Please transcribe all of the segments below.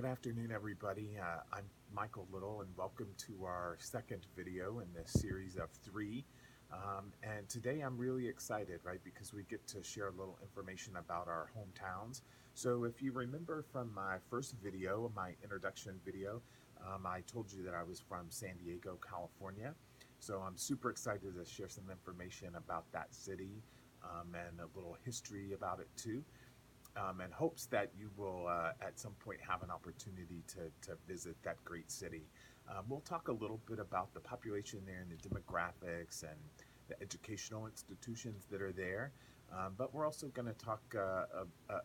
Good afternoon, everybody. I'm Michael Little, and welcome to our second video in this series of three. And today I'm really excited, right, because we get to share a little information about our hometowns. So if you remember from my first video, my introduction video, I told you that I was from San Diego, California. So I'm super excited to share some information about that city and a little history about it too, and hopes that you will at some point have an opportunity to visit that great city. We'll talk a little bit about the population there and the demographics and the educational institutions that are there. But we're also going to talk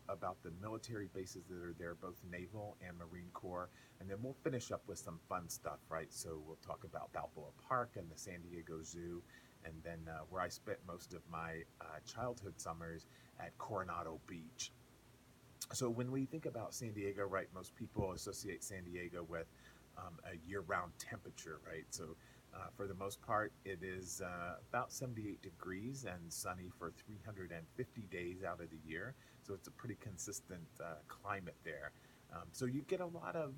about the military bases that are there, both Naval and Marine Corps. And then we'll finish up with some fun stuff, right? So we'll talk about Balboa Park and the San Diego Zoo, and then where I spent most of my childhood summers at Coronado Beach. So when we think about San Diego, right, most people associate San Diego with a year-round temperature, right? So for the most part, it is about 78 degrees and sunny for 350 days out of the year. So it's a pretty consistent climate there. So you get a lot of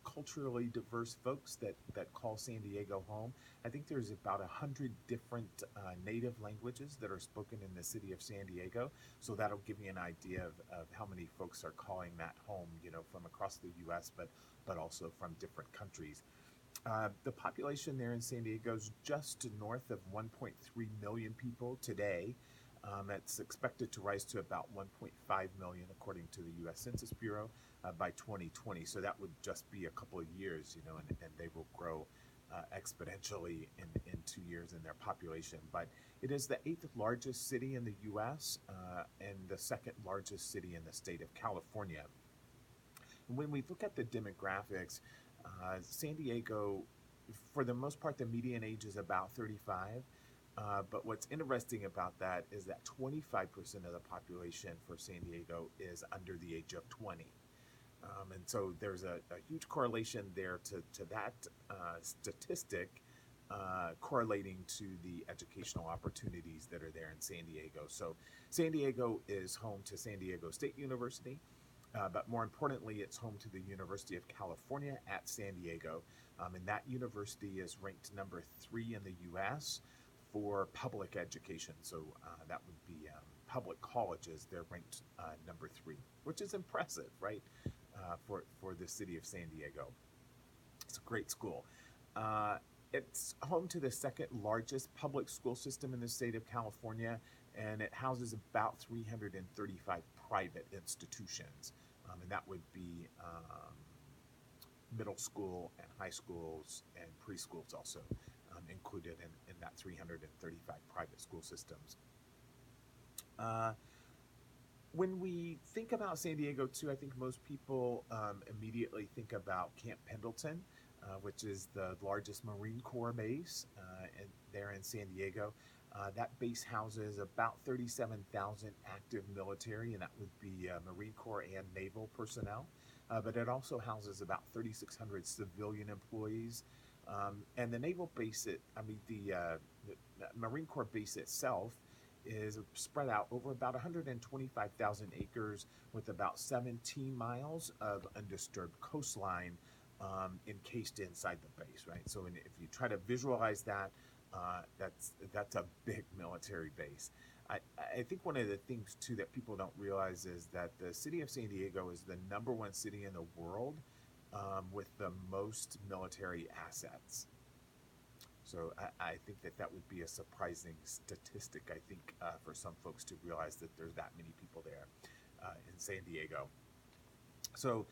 culturally diverse folks that call San Diego home. I think there's about 100 different native languages that are spoken in the city of San Diego. So that'll give you an idea of how many folks are calling that home, from across the U.S., but also from different countries. The population there in San Diego is just north of 1.3 million people today. It's expected to rise to about 1.5 million, according to the U.S. Census Bureau, by 2020. So that would just be a couple of years, and they will grow exponentially in 2 years in their population. But it is the eighth largest city in the U.S. And the second largest city in the state of California. When we look at the demographics, San Diego, for the most part, the median age is about 35. But what's interesting about that is that 25% of the population for San Diego is under the age of 20. And so there's a huge correlation there to that statistic correlating to the educational opportunities that are there in San Diego. So San Diego is home to San Diego State University. But more importantly, it's home to the University of California at San Diego. And that university is ranked number 3 in the U.S. for public education. So that would be public colleges. They're ranked number 3, which is impressive, right, for the city of San Diego. It's a great school. It's home to the second largest public school system in the state of California, and it houses about 335 private institutions. And that would be middle school and high schools and preschools also included in that 335 private school systems. When we think about San Diego, too, I think most people immediately think about Camp Pendleton, which is the largest Marine Corps base there in San Diego. That base houses about 37,000 active military, and that would be Marine Corps and Naval personnel. But it also houses about 3,600 civilian employees. And the Naval base, the Marine Corps base itself is spread out over about 125,000 acres with about 17 miles of undisturbed coastline encased inside the base, right? So if you try to visualize that, that's a big military base. I think one of the things too that people don't realize is that the city of San Diego is the number 1 city in the world with the most military assets. So I think that would be a surprising statistic, I think, for some folks to realize that there's that many people there in San Diego. So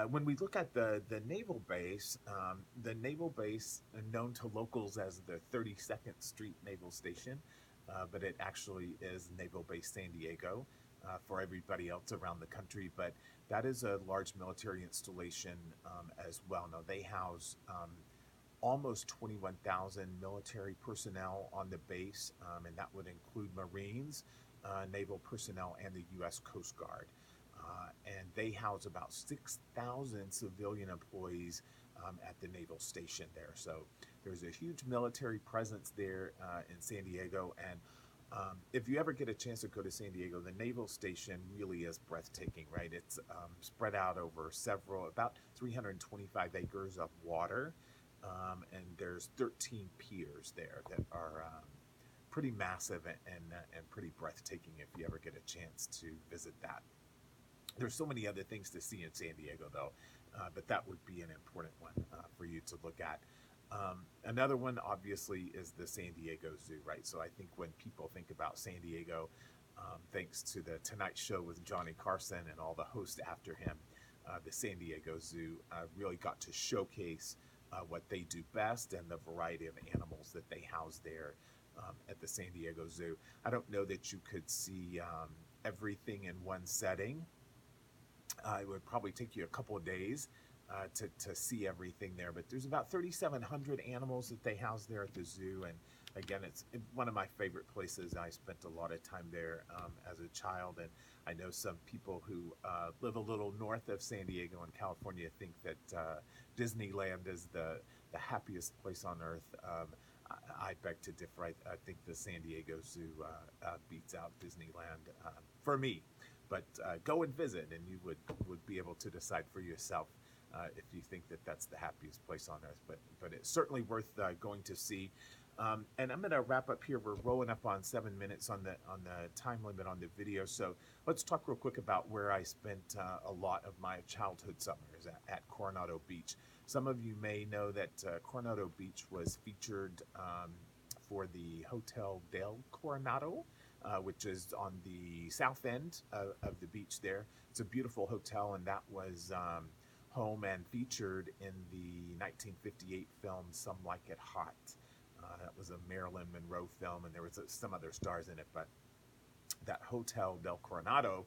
when we look at the naval base, known to locals as the 32nd Street Naval Station, but it actually is Naval Base San Diego for everybody else around the country. But that is a large military installation as well. Now, they house almost 21,000 military personnel on the base, and that would include Marines, naval personnel, and the U.S. Coast Guard. And they house about 6,000 civilian employees at the naval station there. So there's a huge military presence there in San Diego, and If you ever get a chance to go to San Diego, the Naval Station really is breathtaking, right? It's spread out over about 325 acres of water, and there's 13 piers there that are pretty massive and pretty breathtaking if you ever get a chance to visit that. There's so many other things to see in San Diego, though, but that would be an important one for you to look at. Another one, obviously, is the San Diego Zoo, right? So I think when people think about San Diego, thanks to the Tonight Show with Johnny Carson and all the hosts after him, the San Diego Zoo really got to showcase what they do best and the variety of animals that they house there at the San Diego Zoo. I don't know that you could see everything in one setting. It would probably take you a couple of days to see everything there, but there's about 3,700 animals that they house there at the zoo. And again, it's one of my favorite places. I spent a lot of time there as a child, and I know some people who live a little north of San Diego in California think that Disneyland is the happiest place on earth. I beg to differ. I think the San Diego Zoo beats out Disneyland for me. But go and visit, and you would be able to decide for yourself if you think that that's the happiest place on earth. But it's certainly worth going to see. And I'm going to wrap up here. We're rolling up on 7 minutes on the time limit on the video. So let's talk real quick about where I spent a lot of my childhood summers at Coronado Beach. Some of you may know that Coronado Beach was featured for the Hotel del Coronado, which is on the south end of the beach there. It's a beautiful hotel, and that was home and featured in the 1958 film Some Like It Hot. That was a Marilyn Monroe film, and there was some other stars in it, but that Hotel del Coronado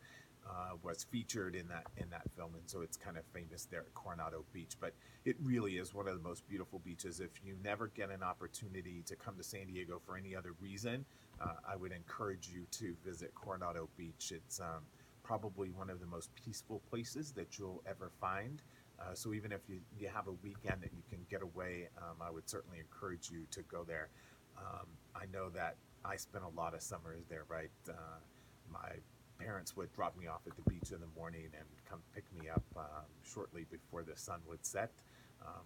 was featured in that film, and so it's kind of famous there at Coronado Beach. But it really is one of the most beautiful beaches. If you never get an opportunity to come to San Diego for any other reason, I would encourage you to visit Coronado Beach. It's probably one of the most peaceful places that you'll ever find. So even if you have a weekend that you can get away, I would certainly encourage you to go there. I know that I spent a lot of summers there, right? My parents would drop me off at the beach in the morning and come pick me up shortly before the sun would set.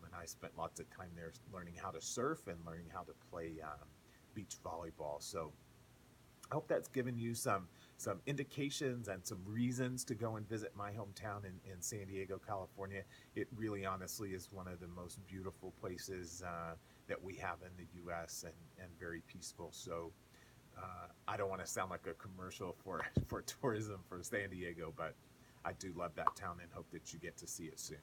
And I spent lots of time there learning how to surf and learning how to play beach volleyball. So I hope that's given you some indications and some reasons to go and visit my hometown in San Diego, California. It really honestly is one of the most beautiful places that we have in the U.S. and very peaceful. So I don't want to sound like a commercial for tourism for San Diego, but I do love that town and hope that you get to see it soon.